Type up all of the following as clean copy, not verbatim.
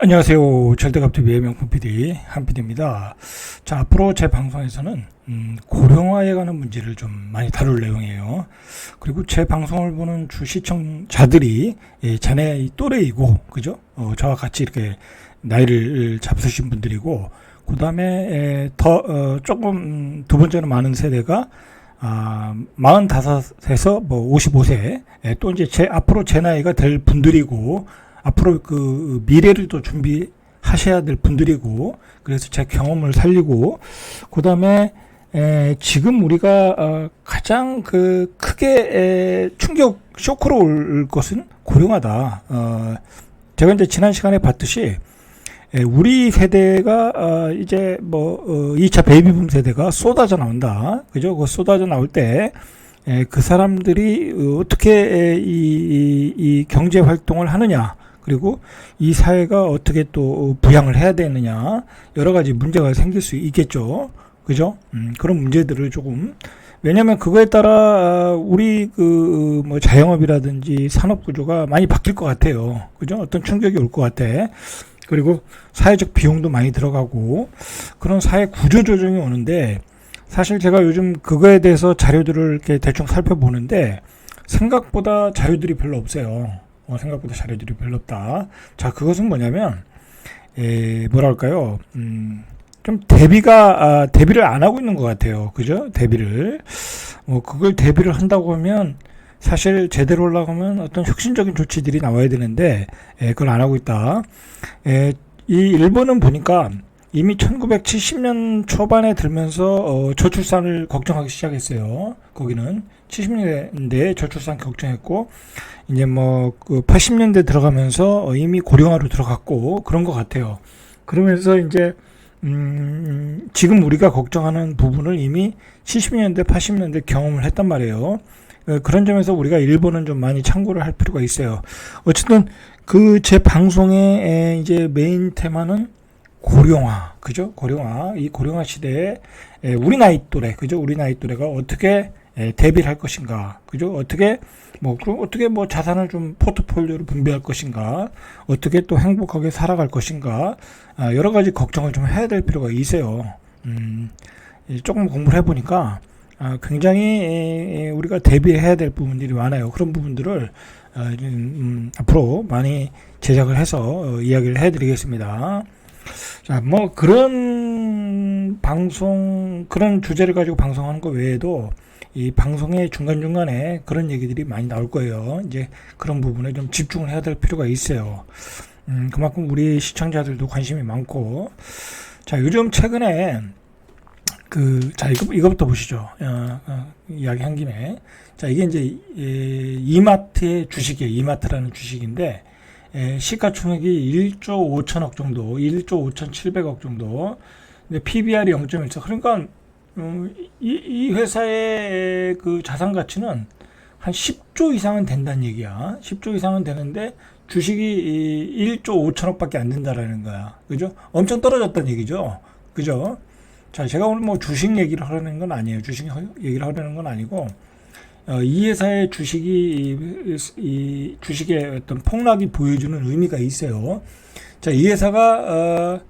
안녕하세요. 절대값TV의 명품 PD 한PD입니다. 자, 앞으로 제 방송에서는 고령화에 관한 문제를 좀 많이 다룰 내용이에요. 그리고 제 방송을 보는 주 시청자들이 자네 또래이고, 그죠? 저와 같이 이렇게 나이를 잡수신 분들이고, 그 다음에 조금 두 번째로 많은 세대가 45에서 뭐 55세, 또 이제 앞으로 제 나이가 될 분들이고, 앞으로 그 미래를 또 준비하셔야 될 분들이고, 그래서 제 경험을 살리고, 그 다음에 지금 우리가 가장 크게 충격 쇼크로 올 것은 고령화다. 제가 이제 지난 시간에 봤듯이 우리 세대가 이제 2차 베이비붐 세대가 쏟아져 나온다. 그죠? 그 쏟아져 나올 때 그 사람들이 어떻게 이 경제 활동을 하느냐, 그리고 이 사회가 어떻게 또 부양을 해야 되느냐, 여러 가지 문제가 생길 수 있겠죠. 그죠? 그런 문제들을 조금, 왜냐면 그거에 따라 우리 자영업이라든지 산업 구조가 많이 바뀔 것 같아요. 그죠? 어떤 충격이 올 것 같아. 그리고 사회적 비용도 많이 들어가고 그런 사회 구조 조정이 오는데, 사실 제가 요즘 그거에 대해서 자료들을 이렇게 대충 살펴보는데 생각보다 자료들이 별로 없어요. 생각보다 자료들이 별로 없다. 자, 그것은 뭐냐면 뭐랄까요? 좀 대비를 안 하고 있는 것 같아요. 그죠? 대비를. 그걸 대비를 한다고 하면 사실 제대로 올라가면 어떤 혁신적인 조치들이 나와야 되는데 그걸 안 하고 있다. 이 일본은 보니까 이미 1970년 초반에 들면서 저출산을 걱정하기 시작했어요. 거기는 70년대에 저출산 걱정했고, 이제 80년대 들어가면서 이미 고령화로 들어갔고 그런 것 같아요. 그러면서 이제 지금 우리가 걱정하는 부분을 이미 70년대, 80년대 경험을 했단 말이에요. 그런 점에서 우리가 일본은 좀 많이 참고를 할 필요가 있어요. 어쨌든 제 방송의 이제 메인 테마는 고령화, 그죠? 고령화, 이 고령화 시대에 우리 나이 또래, 그죠? 우리 나이 또래가 어떻게 대비를 할 것인가, 그죠? 어떻게 자산을 좀 포트폴리오로 분배할 것인가, 어떻게 또 행복하게 살아갈 것인가, 여러 가지 걱정을 좀 해야 될 필요가 있어요. 조금 공부를 해보니까 굉장히 우리가 대비해야 될 부분들이 많아요. 그런 부분들을 앞으로 많이 제작을 해서 이야기를 해드리겠습니다. 자, 그런 주제를 가지고 방송하는 것 외에도 이 방송의 중간중간에 그런 얘기들이 많이 나올 거예요. 이제 그런 부분에 좀 집중을 해야 될 필요가 있어요. 그만큼 우리 시청자들도 관심이 많고. 자, 요즘 최근에 이거부터 보시죠. 이야기 한 김에. 자, 이게 이제 이마트의 주식이에요. 이마트라는 주식인데, 시가총액이 1조 5천억 정도, 1조 5,700억 정도. 근데 PBR이 0.14. 그러니까 이 회사의 그 자산 가치는 한 10조 이상은 된다는 얘기야. 10조 이상은 되는데 주식이 1조 5천억밖에 안 된다라는 거야. 그죠? 엄청 떨어졌다는 얘기죠. 그죠? 자, 제가 오늘 주식 얘기를 하려는 건 아니에요. 주식 얘기를 하려는 건 아니고, 이 회사의 이 주식의 어떤 폭락이 보여주는 의미가 있어요. 자, 이 회사가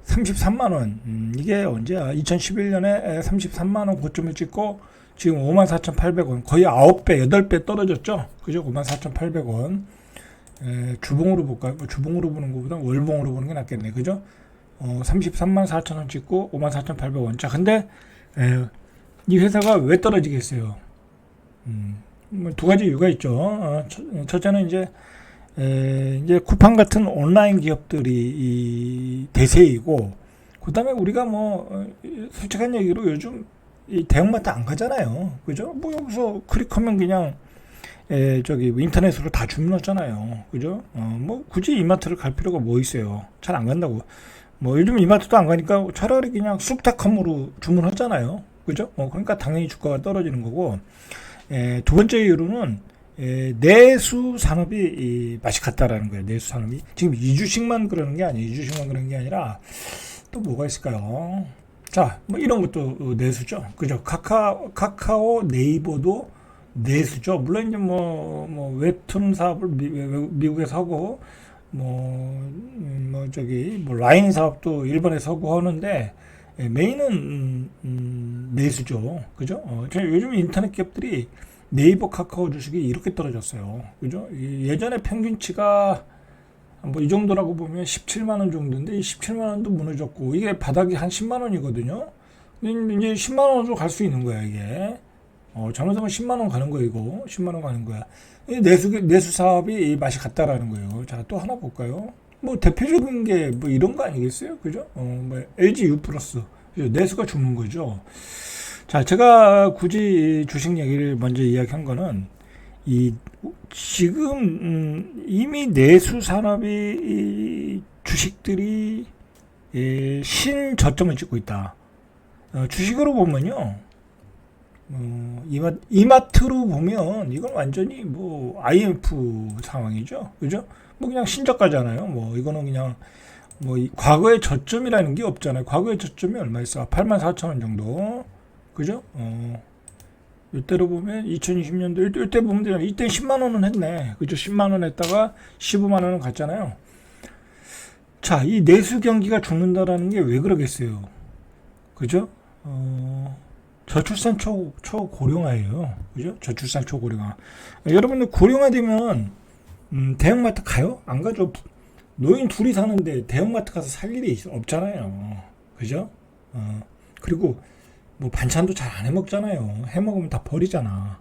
33만원, 이게 언제야? 2011년에 33만원 고점을 찍고 지금 54,800원, 거의 9배, 8배 떨어졌죠? 그죠? 54,800원. 주봉으로 볼까요? 주봉으로 보는 것보다 월봉으로 보는 게 낫겠네. 그죠? 33만 4천원 찍고 54,800원. 자, 근데 이 회사가 왜 떨어지겠어요? 두 가지 이유가 있죠. 첫째는 이제 쿠팡 같은 온라인 기업들이 대세이고, 그 다음에 우리가 솔직한 얘기로 요즘 이 대형마트 안 가잖아요. 그죠? 여기서 클릭하면 그냥 인터넷으로 다 주문하잖아요. 그죠? 굳이 이마트를 갈 필요가 뭐 있어요? 잘 안 간다고. 요즘 이마트도 안 가니까 차라리 그냥 쑥탁함으로 주문하잖아요. 그죠? 그러니까 당연히 주가가 떨어지는 거고. 두 번째 이유로는 내수 산업이 맛이 갔다라는 거예요. 내수 산업이. 지금 이 주식만 그러는 게 아니에요. 이 주식만 그러는 게 아니라 또 뭐가 있을까요? 자, 이런 것도 내수죠. 그죠? 카카오 네이버도 내수죠. 물론 이제 웹툰 사업을 미국에서 하고 저기 뭐 라인 사업도 일본에 서구하는데 메인은 내수죠. 그죠? 요즘 인터넷 기업들이 네이버, 카카오 주식이 이렇게 떨어졌어요. 그죠? 예전에 평균치가 뭐 이 정도라고 보면 17만 원 정도인데 이 17만 원도 무너졌고 이게 바닥이 한 10만 원이거든요. 이제 10만 원으로 갈 수 있는 거야 이게. 잘못하면 10만 원 가는 거야 이거. 10만 원 가는 거야. 이 내수 사업이 맛이 같다라는 거예요. 자, 또 하나 볼까요? 뭐 대표적인 게 뭐 이런 거 아니겠어요? 그죠? 뭐 LG U 플러스 내수가 죽는 거죠. 자, 제가 굳이 주식 얘기를 먼저 이야기한 거는 지금 이미 내수 산업이 주식들이 신저점을 찍고 있다. 주식으로 보면요. 이마트로 보면 이건 완전히 뭐 IMF 상황이죠. 그죠? 뭐 그냥 신저가잖아요. 뭐 이거는 그냥 뭐 과거의 저점이라는 게 없잖아요. 과거의 저점이 얼마였어? 84,000원 정도. 그죠? 이때로 보면 2020년도 이때 보면 되잖아. 이때 10만 원은 했네. 그죠? 10만 원 했다가 15만 원은 갔잖아요. 자, 이 내수 경기가 죽는다라는 게 왜 그러겠어요? 그죠? 저출산 초고령화예요. 그죠? 저출산 초고령화. 여러분들 고령화 되면 대형마트 가요? 안 가죠. 노인 둘이 사는데 대형마트 가서 살 일이 없잖아요. 그죠? 그리고 뭐 반찬도 잘 안 해먹잖아요. 해먹으면 다 버리잖아.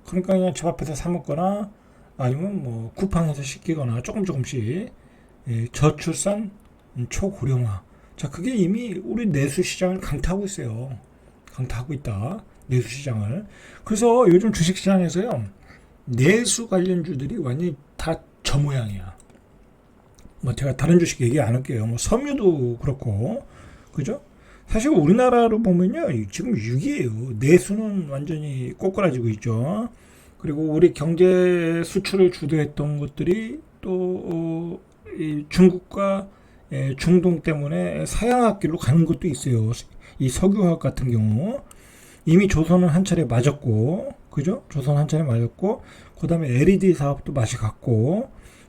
그러니까 그냥 집 앞에서 사 먹거나 아니면 뭐 쿠팡에서 시키거나 조금씩 저출산 초고령화. 자, 그게 이미 우리 내수 시장을 강타하고 있어요. 강타하고 있다. 내수 시장을. 그래서 요즘 주식 시장에서요. 내수 관련주들이 완전히 다 저 모양이야. 뭐 제가 다른 주식 얘기 안 할게요. 뭐 섬유도 그렇고. 그죠? 사실 우리나라로 보면요. 지금 6위에요. 내수는 완전히 꼬꾸라지고 있죠. 그리고 우리 경제 수출을 주도했던 것들이 또 중국과 중동 때문에 사양학길로 가는 것도 있어요. 이 석유화학 같은 경우 이미 조선은 한 차례 맞았고, 그죠? 조선 한 차례 맞았고, 그 다음에 LED 사업도 맛이 갔고,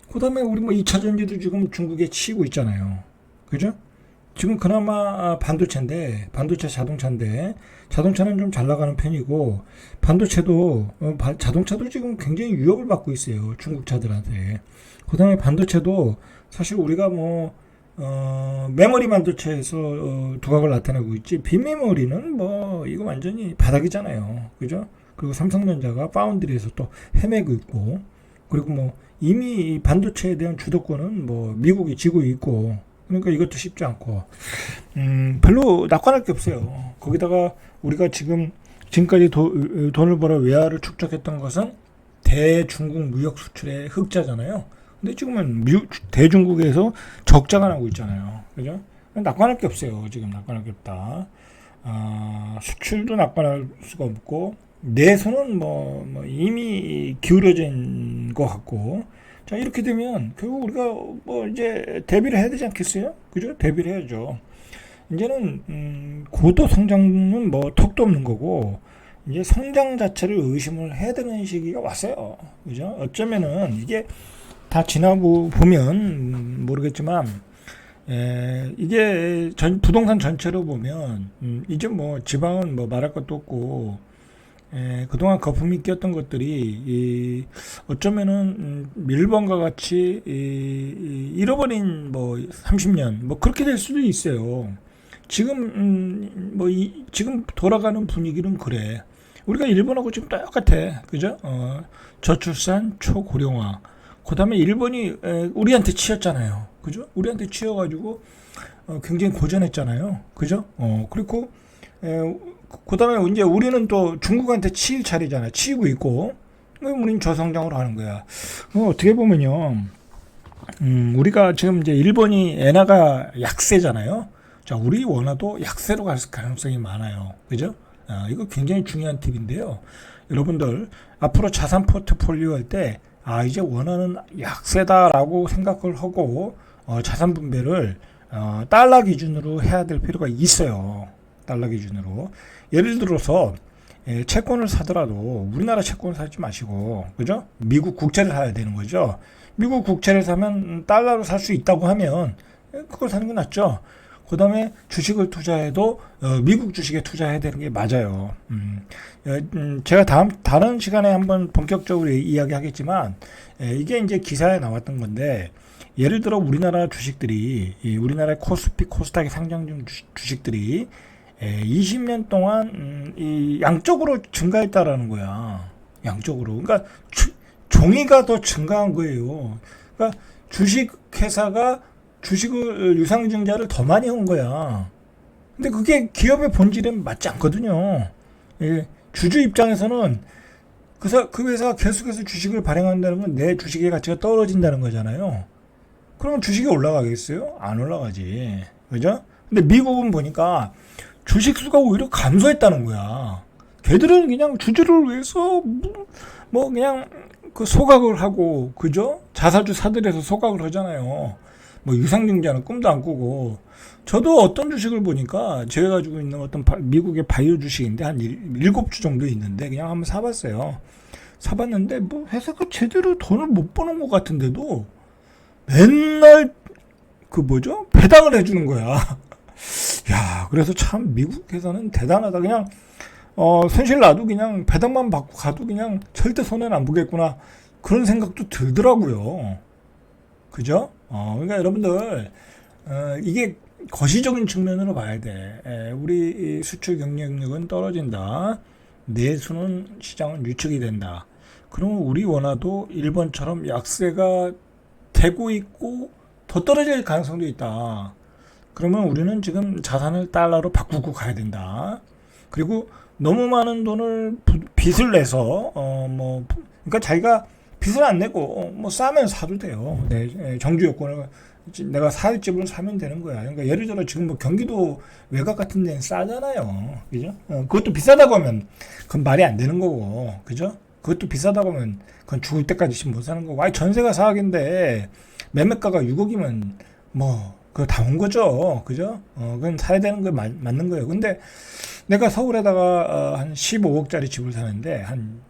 그 다음에 우리 뭐 2차 전지도 지금 중국에 치이고 있잖아요. 그죠? 지금 그나마 반도체 자동차인데, 자동차는 좀 잘 나가는 편이고, 자동차도 지금 굉장히 위협을 받고 있어요. 중국 차들한테. 그 다음에 반도체도 사실 우리가 뭐, 메모리 반도체에서 두각을 나타내고 있지, 빈메모리는 뭐, 이거 완전히 바닥이잖아요. 그죠? 그리고 삼성전자가 파운드리에서 또 헤매고 있고, 그리고 뭐, 이미 반도체에 대한 주도권은 뭐, 미국이 쥐고 있고, 그러니까 이것도 쉽지 않고, 별로 낙관할 게 없어요. 거기다가 우리가 지금까지 돈을 벌어 외화를 축적했던 것은 대중국 무역 수출의 흑자잖아요. 근데 지금은 대중국에서 적자가 나고 있잖아요. 그죠? 낙관할 게 없어요. 지금 낙관할 게 없다. 수출도 낙관할 수가 없고, 내수는 뭐 이미 기울어진 것 같고, 자, 이렇게 되면 결국 우리가 뭐 이제 대비를 해야 되지 않겠어요? 그죠? 대비를 해야죠. 이제는 고도 성장은 뭐 턱도 없는 거고, 이제 성장 자체를 의심을 해야 되는 시기가 왔어요. 그죠? 어쩌면은 이게 다 지나보면 모르겠지만, 이게 부동산 전체로 보면 이제 뭐 지방은 뭐 말할 것도 없고, 그동안 거품이 끼었던 것들이 어쩌면은 밀번과 같이 잃어버린 뭐 30년 뭐 그렇게 될 수도 있어요. 지금 지금 돌아가는 분위기는 그래. 우리가 일본하고 지금 똑같아. 그죠? 저출산 초고령화. 그다음에 일본이 우리한테 치였잖아요. 그죠? 우리한테 치여가지고 굉장히 고전했잖아요. 그죠? 그리고 그 다음에 이제 우리는 또 중국한테 치일 차례잖아요. 치이고 있고, 우리는 저성장으로 하는 거야. 어떻게 보면요, 우리가 지금 이제 일본이 엔화가 약세잖아요. 자, 우리 원화도 약세로 갈 가능성이 많아요. 그죠? 이거 굉장히 중요한 팁인데요. 여러분들, 앞으로 자산 포트폴리오 할 때, 이제 원화는 약세다라고 생각을 하고, 자산 분배를, 달러 기준으로 해야 될 필요가 있어요. 달러 기준으로. 예를 들어서 채권을 사더라도 우리나라 채권을 사지 마시고, 그죠? 미국 국채를 사야 되는 거죠. 미국 국채를 사면 달러로 살 수 있다고 하면 그걸 사는 게 낫죠. 그 다음에 주식을 투자해도 미국 주식에 투자해야 되는 게 맞아요. 제가 다른 시간에 한번 본격적으로 이야기하겠지만 이게 이제 기사에 나왔던 건데 예를 들어 우리나라 주식들이 우리나라의 코스피 코스닥에 상장 중 주식들이 20년 동안 이 양적으로 증가했다라는 거야. 양적으로. 그러니까 종이가 더 증가한 거예요. 그러니까 주식회사가 주식을 유상증자를 더 많이 한 거야. 근데 그게 기업의 본질엔 맞지 않거든요. 주주 입장에서는 그 회사가 계속해서 주식을 발행한다는 건 내 주식의 가치가 떨어진다는 거잖아요. 그러면 주식이 올라가겠어요? 안 올라가지. 그죠? 근데 미국은 보니까 주식 수가 오히려 감소했다는 거야. 걔들은 그냥 주주를 위해서 뭐 그냥 그 소각을 하고, 그죠? 자사주 사들여서 소각을 하잖아요. 뭐 유상증자는 꿈도 안 꾸고. 저도 어떤 주식을 보니까 제가 가지고 있는 어떤 미국의 바이오 주식인데 한 7주 정도 있는데 그냥 한번 사봤어요. 사봤는데 뭐 회사가 제대로 돈을 못 버는 것 같은데도 맨날 그 뭐죠? 배당을 해주는 거야. 야, 그래서 참 미국 회사는 대단하다. 그냥 손실 나도 그냥 배당만 받고 가도 그냥 절대 손해는 안 보겠구나. 그런 생각도 들더라고요. 그죠? 그러니까 여러분들 이게 거시적인 측면으로 봐야 돼. 우리 수출 경쟁력은 떨어진다. 내수는 시장은 유축이 된다. 그러면 우리 원화도 일본처럼 약세가 되고 있고 더 떨어질 가능성도 있다. 그러면 우리는 지금 자산을 달러로 바꾸고 가야 된다. 그리고 너무 많은 돈을 빚을 내서 그러니까 자기가 빚을 안 내고 뭐 싸면 사도 돼요. 네, 정주 요건을 내가 살 집을 사면 되는 거야. 그러니까 예를 들어 지금 뭐 경기도 외곽 같은 데는 싸잖아요. 그죠? 그것도 비싸다고 하면 그건 말이 안 되는 거고. 그죠? 그것도 비싸다고 하면 그건 죽을 때까지 못 사는 거고. 아니 전세가 4억인데 매매가가 6억이면 뭐 그거 다 온 거죠. 그죠? 그건 사야 되는 거 맞는 거예요. 근데 내가 서울에다가 한 15억짜리 집을 사는데 한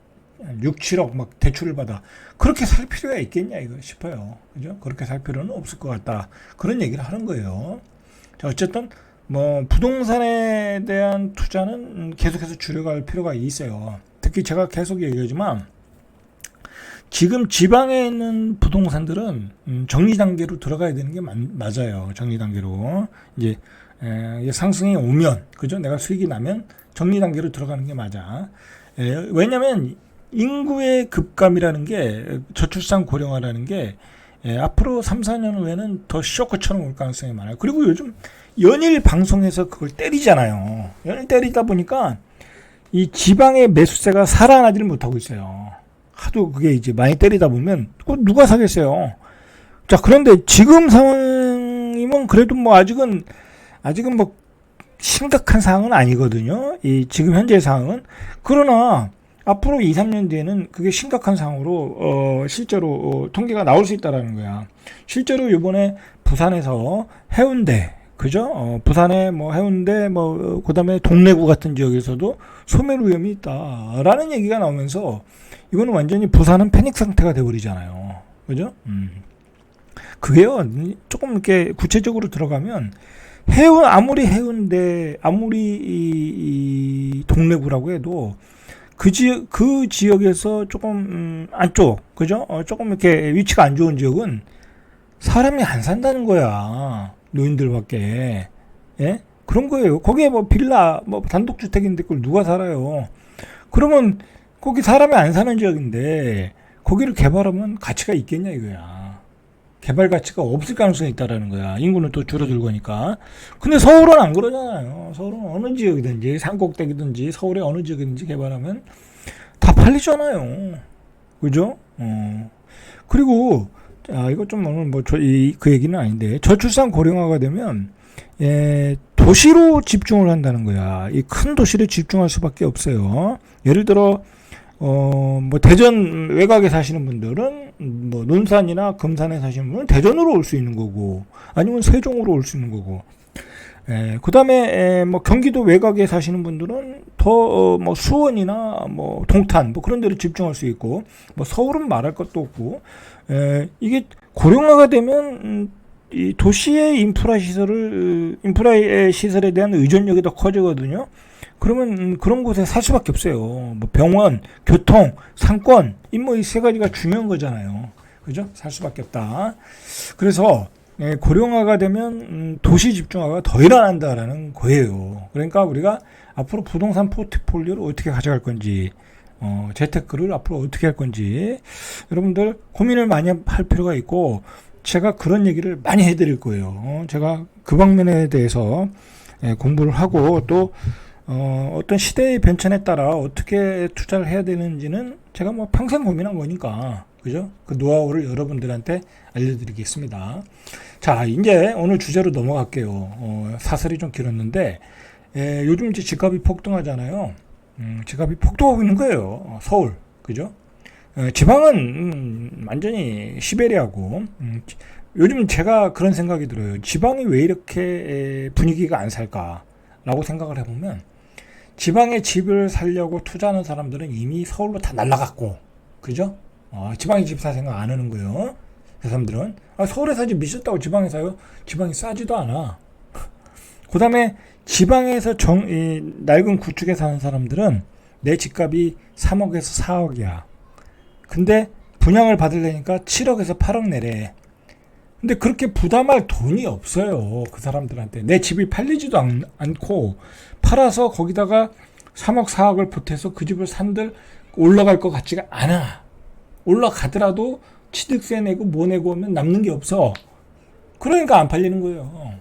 6, 7억 막 대출을 받아. 그렇게 살 필요가 있겠냐 이거 싶어요. 그죠? 그렇게 살 필요는 없을 것 같다. 그런 얘기를 하는 거예요. 자, 어쨌든 뭐 부동산에 대한 투자는 계속해서 줄여갈 필요가 있어요. 특히 제가 계속 얘기하지만 지금 지방에 있는 부동산들은 정리 단계로 들어가야 되는 게 맞아요. 정리 단계로 이제 상승이 오면, 그죠? 내가 수익이 나면 정리 단계로 들어가는 게 맞아. 왜냐면 인구의 급감이라는 게, 저출산 고령화라는 게 앞으로 3, 4년 후에는 더 쇼크처럼 올 가능성이 많아요. 그리고 요즘 연일 방송에서 그걸 때리잖아요. 연일 때리다 보니까 이 지방의 매수세가 살아나지를 못하고 있어요. 하도 그게 이제 많이 때리다 보면 누가 사겠어요. 자, 그런데 지금 상황이면 그래도 뭐 아직은 뭐 심각한 상황은 아니거든요. 이 지금 현재 상황은. 그러나 앞으로 2, 3년 뒤에는 그게 심각한 상황으로 실제로 통계가 나올 수 있다라는 거야. 실제로 이번에 부산에서 해운대, 그죠? 부산에 뭐 해운대 그다음에 동래구 같은 지역에서도 소멸 위험이 있다라는 얘기가 나오면서 이거는 완전히 부산은 패닉 상태가 돼 버리잖아요. 그죠? 그게요. 조금 이렇게 구체적으로 들어가면 아무리 해운대, 아무리 이 동래구라고 해도 그 지역에서 조금 안쪽, 그죠? 조금 이렇게 위치가 안 좋은 지역은 사람이 안 산다는 거야. 노인들밖에. 예? 그런 거예요. 거기에 뭐 빌라, 뭐 단독주택인데 그걸 누가 살아요? 그러면 거기 사람이 안 사는 지역인데 거기를 개발하면 가치가 있겠냐 이거야. 개발 가치가 없을 가능성이 있다라는 거야. 인구는 또 줄어들 거니까. 근데 서울은 안 그러잖아요. 서울은 어느 지역이든지 산꼭대기든지 서울의 어느 지역이든지 개발하면 다 팔리잖아요. 그죠? 그리고 이거 좀 오늘 뭐 그 얘기는 아닌데 저출산 고령화가 되면 도시로 집중을 한다는 거야. 이 큰 도시를 집중할 수밖에 없어요. 예를 들어 뭐 대전 외곽에 사시는 분들은 뭐 논산이나 금산에 사시는 분은 대전으로 올 수 있는 거고 아니면 세종으로 올 수 있는 거고 그 다음에 뭐 경기도 외곽에 사시는 분들은 더 뭐 수원이나 뭐 동탄 뭐 그런 데로 집중할 수 있고 뭐 서울은 말할 것도 없고 이게 고령화가 되면 이 도시의 인프라의 시설에 대한 의존력이 더 커지거든요. 그러면 그런 곳에 살 수밖에 없어요. 뭐 병원, 교통, 상권, 뭐 이 세 가지가 중요한 거잖아요. 그죠? 살 수밖에 없다. 그래서 고령화가 되면 도시 집중화가 더 일어난다라는 거예요. 그러니까 우리가 앞으로 부동산 포트폴리오를 어떻게 가져갈 건지, 재테크를 앞으로 어떻게 할 건지 여러분들 고민을 많이 할 필요가 있고, 제가 그런 얘기를 많이 해드릴 거예요. 제가 그 방면에 대해서 공부를 하고 또 어떤 시대의 변천에 따라 어떻게 투자를 해야 되는지는 제가 뭐 평생 고민한 거니까, 그죠? 그 노하우를 여러분들한테 알려드리겠습니다. 자, 이제 오늘 주제로 넘어갈게요. 사설이 좀 길었는데, 요즘 이제 집값이 폭등하잖아요. 집값이 폭등하고 있는 거예요. 서울, 그죠? 지방은 완전히 시베리아고, 요즘 제가 그런 생각이 들어요. 지방이 왜 이렇게 분위기가 안 살까라고 생각을 해보면, 지방에 집을 살려고 투자하는 사람들은 이미 서울로 다 날라갔고, 그죠? 지방에 집 살 생각 안 하는 거예요. 그 사람들은 서울에 사지 미쳤다고 지방에 사요? 지방이 싸지도 않아. 그 다음에 지방에서 낡은 구축에 사는 사람들은 내 집값이 3억에서 4억이야. 근데 분양을 받으려니까 7억에서 8억 내래. 근데 그렇게 부담할 돈이 없어요. 그 사람들한테. 내 집이 팔리지도 않고 팔아서 거기다가 3억 4억을 보태서 그 집을 산들 올라갈 것 같지가 않아. 올라가더라도 취득세 내고 뭐 내고 하면 남는 게 없어. 그러니까 안 팔리는 거예요.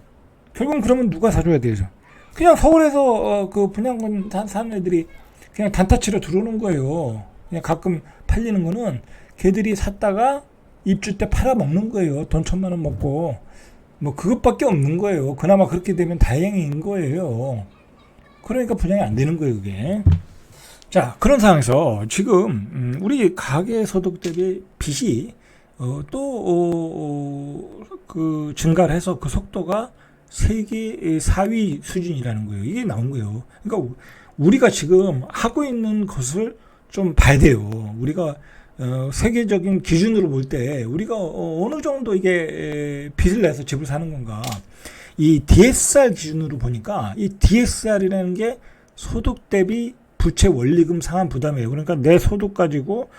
결국은 그러면 누가 사줘야 되죠? 그냥 서울에서 그 분양권 사는 애들이 그냥 단타치로 들어오는 거예요. 그냥 가끔 팔리는 거는 걔들이 샀다가 입주 때 팔아먹는 거예요. 돈 1,000만 원 먹고. 뭐 그것밖에 없는 거예요. 그나마 그렇게 되면 다행인 거예요. 그러니까 분양이 안 되는 거예요, 그게. 자, 그런 상황에서 지금 우리 가계 소득 대비 빚이 그 증가를 해서 그 속도가 세계 4위 수준이라는 거예요. 이게 나온 거예요. 그러니까 우리가 지금 하고 있는 것을 좀 봐야 돼요. 우리가 세계적인 기준으로 볼 때 우리가 어느 정도 이게 빚을 내서 집을 사는 건가. 이 DSR 기준으로 보니까 이 DSR이라는 게 소득 대비 부채 원리금 상환 부담이에요. 그러니까 내 소득 가지고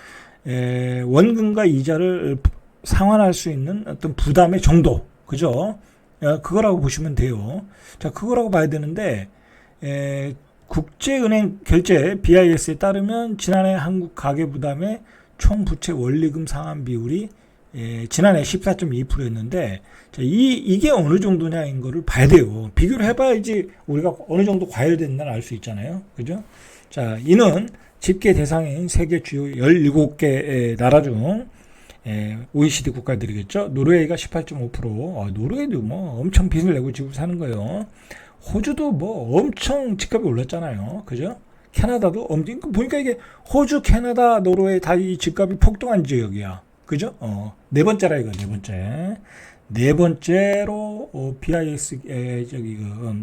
원금과 이자를 상환할 수 있는 어떤 부담의 정도, 그죠? 그거라고 보시면 돼요. 자, 그거라고 봐야 되는데 국제은행 결제 BIS에 따르면 지난해 한국 가계부담의 총 부채 원리금 상환 비율이 지난해 14.2%였는데 이게 어느 정도냐인 거를 봐야 돼요. 비교를 해봐야지 우리가 어느 정도 과열됐나 알 수 있잖아요. 그죠? 자, 이는 집계 대상인 세계 주요 17개 나라 중 OECD 국가들이겠죠. 노르웨이가 18.5%. 노르웨이도 뭐 엄청 빚을 내고 집을 사는 거예요. 호주도 뭐 엄청 집값이 올랐잖아요. 그죠? 캐나다도 엄청, 보니까 이게 호주, 캐나다, 노르웨이 다 이 집값이 폭등한 지역이야. 그죠? 네 번째라 이거, 네 번째. 네 번째로 BIS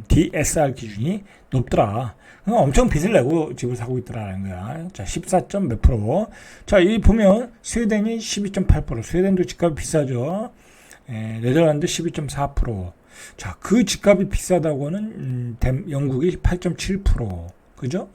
DSR 기준이 높더라. 엄청 빚을 내고 집을 사고 있더라는 거야. 자, 14점 몇 프로. 자, 이 보면 스웨덴이 12.8%. 스웨덴도 집값이 비싸죠. 네덜란드 12.4%. 자, 그 집값이 비싸다고는 영국이 8.7%. 그죠?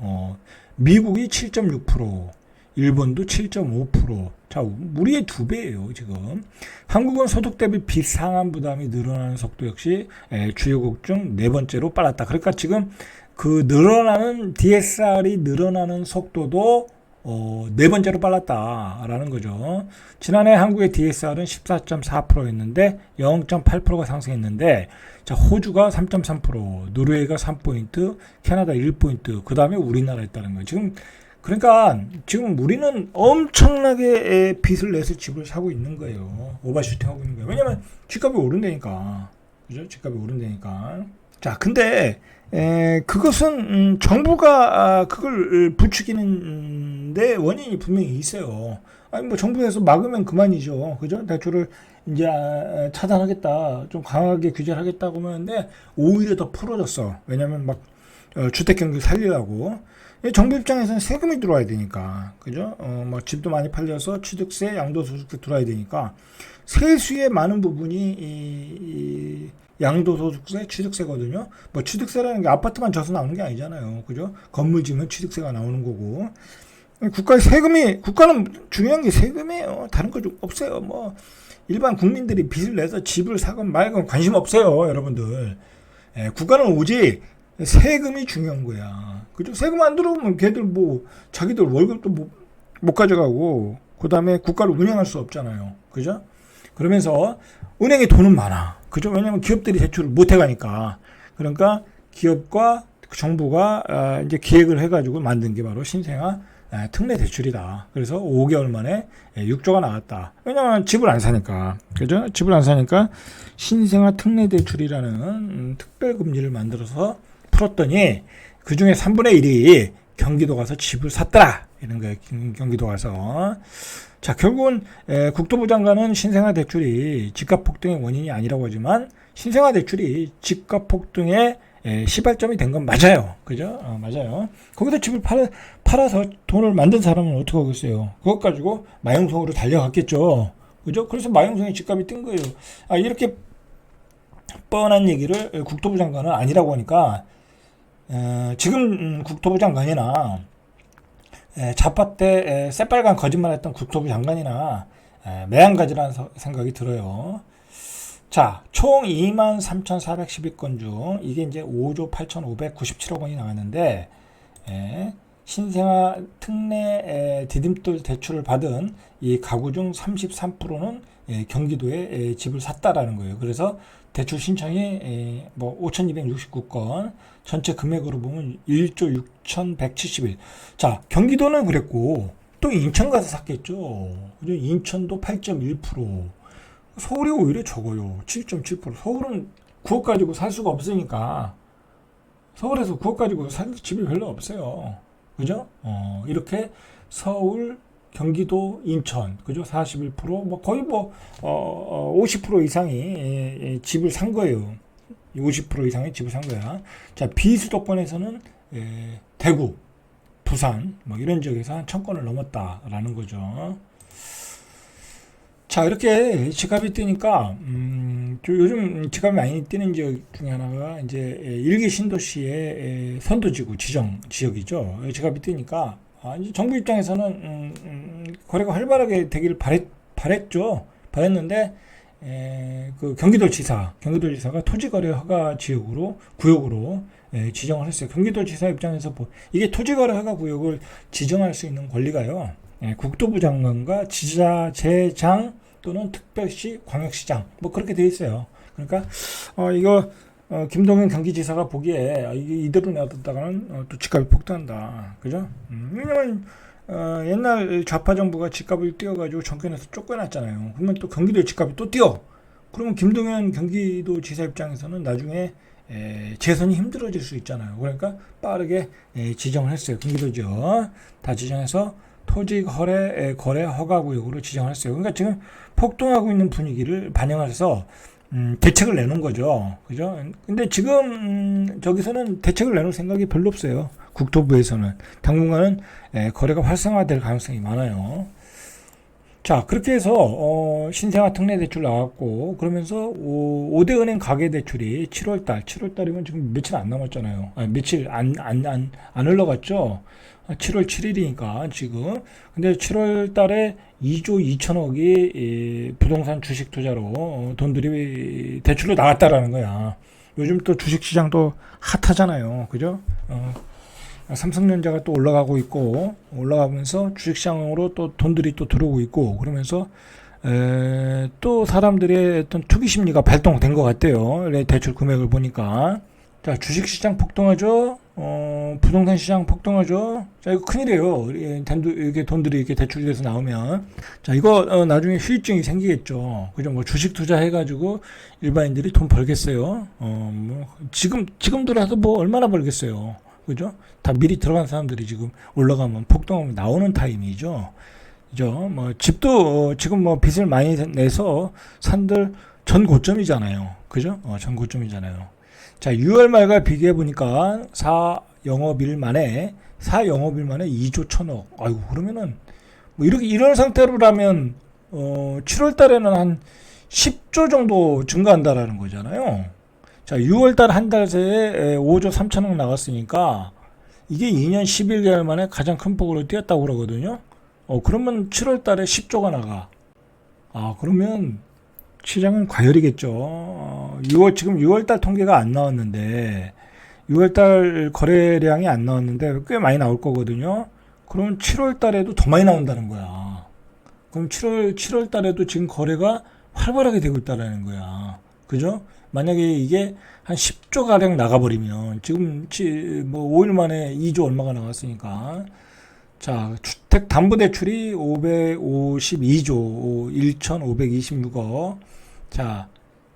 미국이 7.6%. 일본도 7.5%. 자, 우리의 2배예요, 지금. 한국은 소득 대비 빚 상환 부담이 늘어나는 속도 역시 주요국 중 네 번째로 빨랐다. 그러니까 지금 그 늘어나는 DSR이 늘어나는 속도도 네 번째로 빨랐다라는 거죠. 지난해 한국의 DSR은 14.4%였는데 0.8%가 상승했는데, 자, 호주가 3.3%, 노르웨이가 3포인트, 캐나다 1포인트, 그 다음에 우리나라였다는 거예요. 지금 그러니까 지금 우리는 엄청나게 빚을 내서 집을 사고 있는 거예요. 오버슈팅 하고 있는 거예요. 왜냐면 집값이 오른다니까. 그죠? 집값이 오른다니까. 자, 근데 그것은 정부가 그걸 부추기는데 원인이 분명히 있어요. 아니 뭐 정부에서 막으면 그만이죠. 그죠? 대출을 이제 차단하겠다, 좀 강하게 규제를 하겠다고 하는데 오히려 더 풀어졌어. 왜냐면 막 주택 경기 살리려고. 정부 입장에서는 세금이 들어와야 되니까, 그죠? 뭐 집도 많이 팔려서 취득세, 양도소득세 들어와야 되니까 세수의 많은 부분이 이 양도소득세, 취득세거든요. 뭐 취득세라는 게 아파트만 져서 나오는 게 아니잖아요. 그죠? 건물 지면 취득세가 나오는 거고. 국가는 중요한 게 세금이에요. 다른 거 좀 없어요. 뭐, 일반 국민들이 빚을 내서 집을 사건 말건 관심 없어요, 여러분들. 국가는 오직 세금이 중요한 거야. 그죠? 세금 안 들어오면 걔들 뭐, 자기들 월급도 못 가져가고, 그 다음에 국가를 운영할 수 없잖아요. 그죠? 그러면서 은행에 돈은 많아. 그죠? 왜냐면 기업들이 대출을 못 해가니까. 그러니까 기업과 정부가 이제 기획을 해가지고 만든 게 바로 신생아 특례 대출이다. 그래서 5개월 만에 6조가 나왔다. 왜냐면 집을 안 사니까. 그죠? 집을 안 사니까 신생아 특례 대출이라는 특별 금리를 만들어서 풀었더니 그 중에 3분의 1이 경기도 가서 집을 샀더라. 이런 거예요. 경기도 가서. 자, 결국은 국토부 장관은 신생아 대출이 집값 폭등의 원인이 아니라고 하지만 신생아 대출이 집값 폭등의 시발점이 된 건 맞아요. 그죠? 맞아요. 거기다 집을 팔아서 돈을 만든 사람은 어떻게 하겠어요? 그것 가지고 마용성으로 달려갔겠죠. 그죠? 그래서 마용성의 집값이 뛴 거예요. 이렇게 뻔한 얘기를 국토부 장관은 아니라고 하니까 지금 국토부 장관이나 좌파 때 새빨간 거짓말했던 국토부 장관이나 매한가지라는 생각이 들어요. 자, 총 23,412건 중 이게 이제 5조 8,597억 원이 나왔는데 신생아 특례 디딤돌 대출을 받은 이 가구 중 33%는 경기도에 집을 샀다라는 거예요. 그래서 대출 신청이 5,269건, 전체 금액으로 보면 1조 6,171. 자, 경기도는 그랬고 또 인천 가서 샀겠죠. 그죠? 인천도 8.1%. 서울이 오히려 적어요. 7.7%. 서울은 9억 가지고 살 수가 없으니까. 서울에서 9억 가지고 살 집이 별로 없어요. 그죠? 이렇게 서울, 경기도, 인천, 그죠? 41%, 거의 50% 이상이 집을 산 거예요. 50% 이상의 집을 산 거야. 자, 비수도권에서는 대구, 부산, 이런 지역에서 한 1,000건을 넘었다라는 거죠. 자, 이렇게 집값이 뛰니까, 요즘 집값이 많이 뛰는 지역 중에 하나가 이제 일기 신도시의 선도지구 지정 지역이죠. 집값이 뛰니까, 이제 정부 입장에서는, 거래가 활발하게 되기를 바랬죠. 바랬는데, 그 경기도지사가 토지거래 허가 구역으로 지정을 했어요. 경기도지사 입장에서 이게 토지거래 허가 구역을 지정할 수 있는 권리가요. 국토부 장관과 지자체장 또는 특별시, 광역시장 그렇게 돼 있어요. 그러니까 이거 김동연 경기지사가 보기에 이게 이대로 놔뒀다가는 또 집값이 폭등한다. 그죠? 왜냐면 옛날 좌파 정부가 집값을 띄워가지고 정권에서 쫓겨났잖아요. 그러면 또 경기도의 집값이 또 뛰어. 그러면 김동연 경기도지사 입장에서는 나중에 재선이 힘들어질 수 있잖아요. 그러니까 빠르게 지정을 했어요. 경기도죠. 다 지정해서 토지 거래 허가 구역으로 지정을 했어요. 그러니까 지금 폭등하고 있는 분위기를 반영해서 대책을 내놓은 거죠. 그죠? 근데 지금 저기서는 대책을 내놓을 생각이 별로 없어요. 국토부에서는. 당분간은 거래가 활성화될 가능성이 많아요. 자, 그렇게 해서 신생아 특례 대출 나왔고, 그러면서 5대 은행 가계 대출이 7월달이면 지금 며칠 안 남았잖아요. 며칠 안 흘러갔죠. 7월 7일이니까 지금. 근데 7월 달에 2조 2천억이 부동산 주식 투자로 돈들이 대출로 나왔다라는 거야. 요즘 또 주식 시장도 핫하잖아요. 그죠? 삼성전자가 또 올라가고 있고, 올라가면서 주식 시장으로 또 돈들이 또 들어오고 있고, 그러면서 또 사람들의 어떤 투기 심리가 발동된 것 같아요. 대출 금액을 보니까. 자, 주식 시장 폭등하죠. 부동산 시장 폭등하죠. 자, 이거 큰일이에요. 이렇게 돈들이 이렇게 대출돼서 나오면. 자, 이거 나중에 후유증이 생기겠죠. 그죠? 주식 투자해가지고 일반인들이 돈 벌겠어요. 지금 들어서 얼마나 벌겠어요. 그죠? 다 미리 들어간 사람들이 지금 올라가면 폭등하면 나오는 타임이죠. 그죠? 집도 지금 빚을 많이 내서 산들 전 고점이잖아요. 그죠? 전 고점이잖아요. 자, 6월 말과 비교해 보니까 4영업일 만에 2조 1천억. 아이고, 그러면은 이런 상태로라면 7월 달에는 한 10조 정도 증가한다라는 거잖아요. 자, 6월 달 한 달 새에 5조 3천억 나갔으니까 이게 2년 11개월 만에 가장 큰 폭으로 뛰었다고 그러거든요. 그러면 7월 달에 10조가 나가. 그러면 시장은 과열이겠죠. 지금 6월 달 통계가 안 나왔는데 6월 달 거래량이 안 나왔는데 꽤 많이 나올 거거든요. 그러면 7월 달에도 더 많이 나온다는 거야. 그럼 7월 달에도 지금 거래가 활발하게 되고 있다는 거야. 그죠? 만약에 이게 한 10조 가량 나가버리면 지금 뭐 5일 만에 2조 얼마가 나왔으니까 자, 주택담보대출이 552조 1,526억 자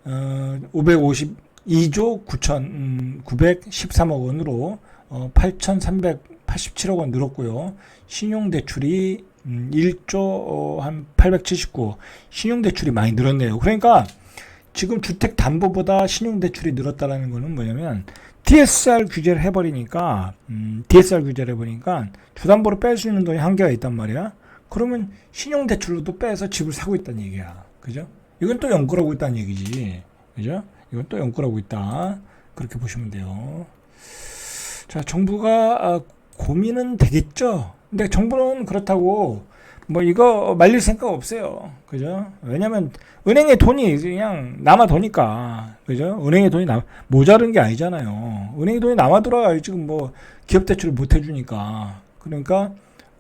552조 913억 원으로 8,387억 원 늘었고요. 신용대출이 1조 한 879. 신용대출이 많이 늘었네요. 그러니까 지금 주택담보보다 신용대출이 늘었다는 거는 뭐냐면 DSR 규제를 해버리니까 주담보로 뺄 수 있는 돈이 한계가 있단 말이야. 그러면 신용대출로도 빼서 집을 사고 있다는 얘기야. 그죠? 이건 또 연끌하고 있다는 얘기지. 그죠? 이건 또 연끌하고 있다. 그렇게 보시면 돼요. 자, 정부가 고민은 되겠죠. 근데 정부는 그렇다고 뭐 이거 말릴 생각 없어요. 그죠? 왜냐면 은행에 돈이 그냥 남아 도니까. 그죠? 은행에 돈이 모자른 게 아니잖아요. 은행에 돈이 남아 돌아야 지금 뭐 기업 대출을 못 해주니까. 그러니까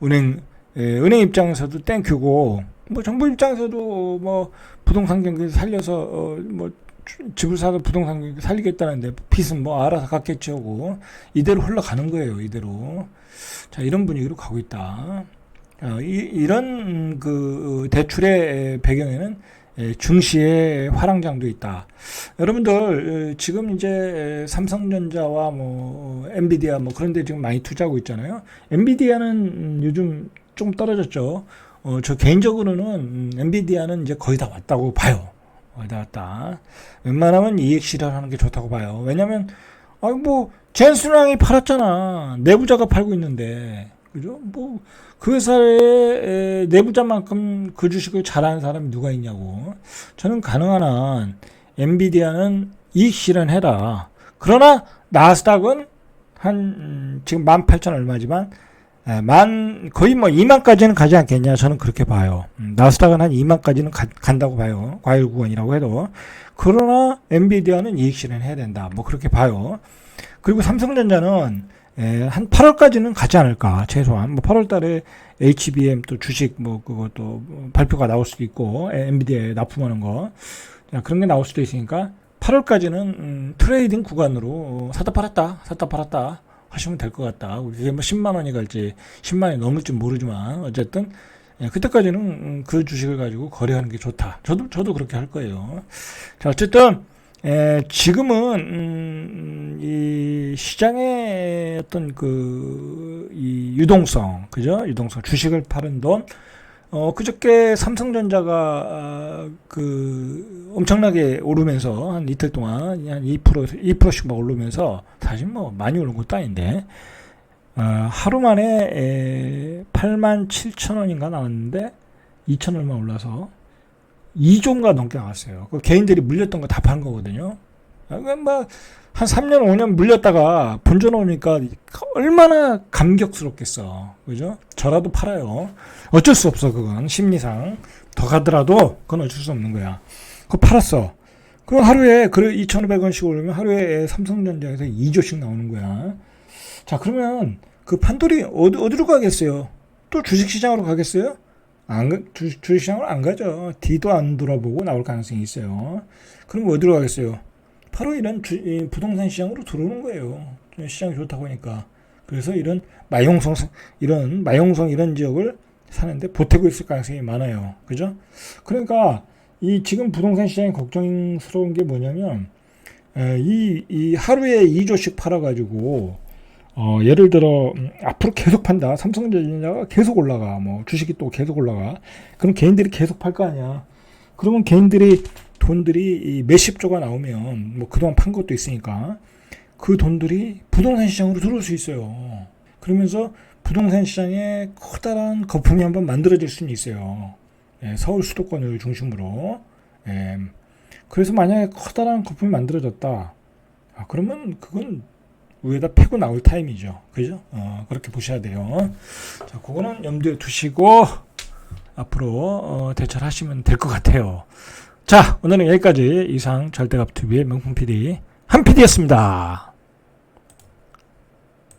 은행 입장에서도 땡큐고 뭐 정부 입장에서도 뭐 부동산 경기 살려서 뭐 집을 사서 부동산 경기 살리겠다는데 빚은 뭐 알아서 갚겠지 하고 이대로 흘러가는 거예요. 이대로. 자, 이런 분위기로 가고 있다. 이런 그 대출의 배경에는 증시의 화랑장도 있다. 여러분들 지금 이제 삼성전자와 뭐 엔비디아 뭐 그런 데 지금 많이 투자하고 있잖아요. 엔비디아는 요즘 좀 떨어졌죠. 저 개인적으로는 엔비디아는 이제 거의 다 왔다고 봐요. 거의 다 왔다. 웬만하면 이익 실현하는 게 좋다고 봐요. 왜냐면 뭐 젠슨왕이 팔았잖아. 내부자가 팔고 있는데. 그죠? 뭐, 그 회사의 내부자만큼 그 주식을 잘하는 사람이 누가 있냐고. 저는 가능한 한 엔비디아는 이익 실현해라. 그러나 나스닥은 한 지금 18,000 얼마지만 거의 뭐 2만까지는 가지 않겠냐. 저는 그렇게 봐요. 나스닥은 한 2만까지는 간다고 봐요. 과열 구간이라고 해도. 그러나 엔비디아는 이익 실현해야 된다. 뭐 그렇게 봐요. 그리고 삼성전자는 한 8월까지는 가지 않을까, 최소한. 뭐 8월 달에 HBM 또 주식 뭐 그것도 발표가 나올 수도 있고, 엔비디아에 납품하는 거. 그런 게 나올 수도 있으니까 8월까지는 트레이딩 구간으로 사다 팔았다 하시면 될 것 같다. 그게 뭐 10만 원이 갈지 10만 원이 넘을지 모르지만 어쨌든 그때까지는 그 주식을 가지고 거래하는 게 좋다. 저도 그렇게 할 거예요. 자, 어쨌든 지금은 이 시장의 어떤 이 유동성, 그죠? 유동성, 주식을 파는 돈. 그저께 삼성전자가 엄청나게 오르면서 한 이틀 동안 한 2%씩 막 오르면서 사실 뭐 많이 오른 것도 아닌데, 하루 만에 87,000원인가 나왔는데 2,000 얼마 올라서 2조인가 넘게 나왔어요. 그 개인들이 물렸던 거 다 파는 거거든요. 막 한 3년, 5년 물렸다가 본전 오니까 얼마나 감격스럽겠어. 그죠? 저라도 팔아요. 어쩔 수 없어, 그건. 심리상. 더 가더라도 그건 어쩔 수 없는 거야. 그거 팔았어. 그럼 하루에, 2,500원씩 오르면 하루에 삼성전자에서 2조씩 나오는 거야. 자, 그러면 그 판돌이 어디로 가겠어요? 또 주식시장으로 가겠어요? 주식시장으로 안 가죠. 뒤도 안 돌아보고 나올 가능성이 있어요. 그럼 어디로 가겠어요? 바로 이런 부동산 시장으로 들어오는 거예요. 시장이 좋다고 하니까. 그래서 이런 마용성 이런 지역을 사는데 보태고 있을 가능성이 많아요. 그죠? 그러니까 이 지금 부동산 시장이 걱정스러운 게 뭐냐면 이 하루에 2조씩 팔아가지고 예를 들어 앞으로 계속 판다. 삼성전자가 계속 올라가. 뭐 주식이 또 계속 올라가. 그럼 개인들이 계속 팔 거 아니야. 그러면 돈들이 몇십 조가 나오면 뭐 그동안 판 것도 있으니까 그 돈들이 부동산 시장으로 들어올 수 있어요. 그러면서 부동산 시장에 커다란 거품이 한번 만들어질 수는 있어요. 서울 수도권을 중심으로. 그래서 만약에 커다란 거품이 만들어졌다. 그러면 그건 위에다 패고 나올 타임이죠. 그죠? 그렇게 보셔야 돼요. 자, 그거는 염두에 두시고 앞으로 대처를 하시면 될 것 같아요. 자, 오늘은 여기까지 이상 절대값TV의 명품 PD 한 PD였습니다.